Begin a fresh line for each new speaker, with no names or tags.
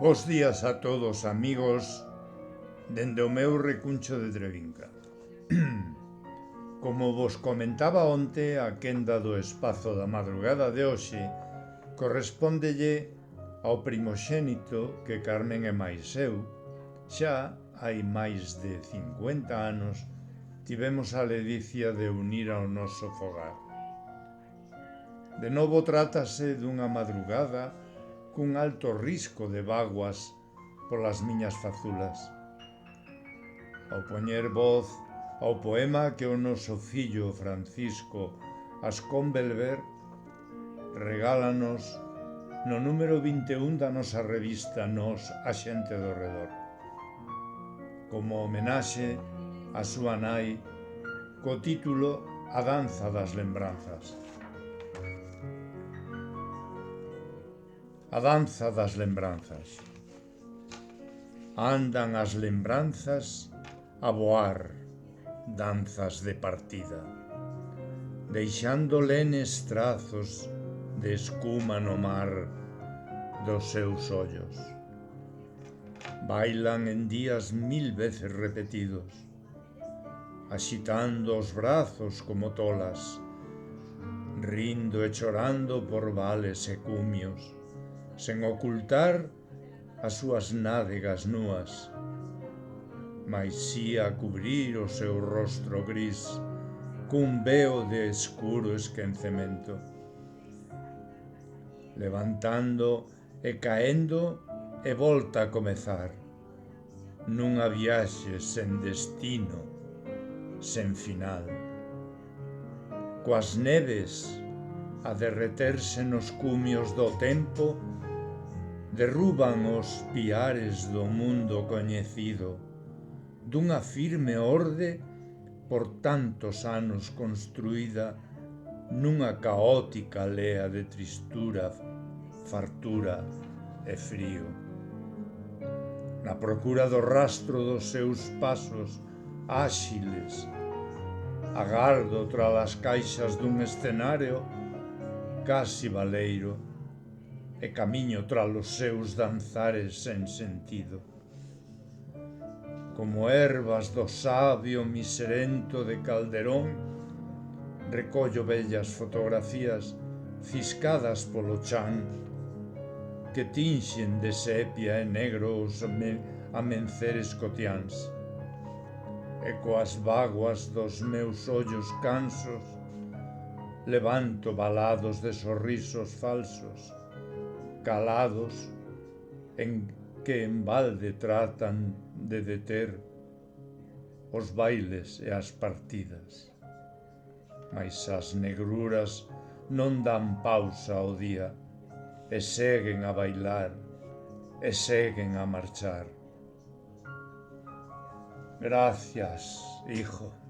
Bos días a todos, amigos, dende o meu recuncho de Trevinca. Como vos comentaba onte, a quenda do espazo da madrugada de hoxe correspóndelle ao primoxénito que Carmen e máis eu, xa hai máis de 50 anos, tivemos a ledicia de unir ao noso fogar. De novo trátase dunha madrugada cun alto risco de vaguas polas miñas fazulas. Ao poñer voz ao poema que o noso fillo Francisco Ascónbelver regálanos no número 21 da nosa revista Nós, a xente do redor, como homenaxe á súa nai, co título A danza das lembranzas. A danza das lembranzas. Andan as lembranzas a voar, danzas de partida, deixando lenes trazos de escuma no mar dos seus ollos. Bailan en días 1000 veces repetidos, axitando os brazos como tolas, rindo e chorando por vales e cumios, sen ocultar as súas nádegas núas, mais si a cubrir o seu rostro gris cun veo de escuro esquecemento, levantando e caendo e volta a comezar, nunha viaxe sen destino, sen final. Coas neves a derreterse nos cumios do tempo, derruban os piares do mundo coñecido, dunha firme orde por tantos anos construída nunha caótica lea de tristura, fartura e frío. Na procura do rastro dos seus pasos áxiles, agardo tras as caixas dun escenario casi baleiro e camiño tras os seus danzares sen sentido. Como ervas do sabio miserento de Calderón, recollo vellas fotografías ciscadas polo chan que tinxen de sepia e negro os amenceres cotiáns, e coas vaguas dos meus ollos cansos levanto balados de sorrisos falsos, calados, en que en balde tratan de deter os bailes e as partidas. Mais as negruras non dan pausa ao día, e seguen a bailar, e seguen a marchar. Gracias, hijo.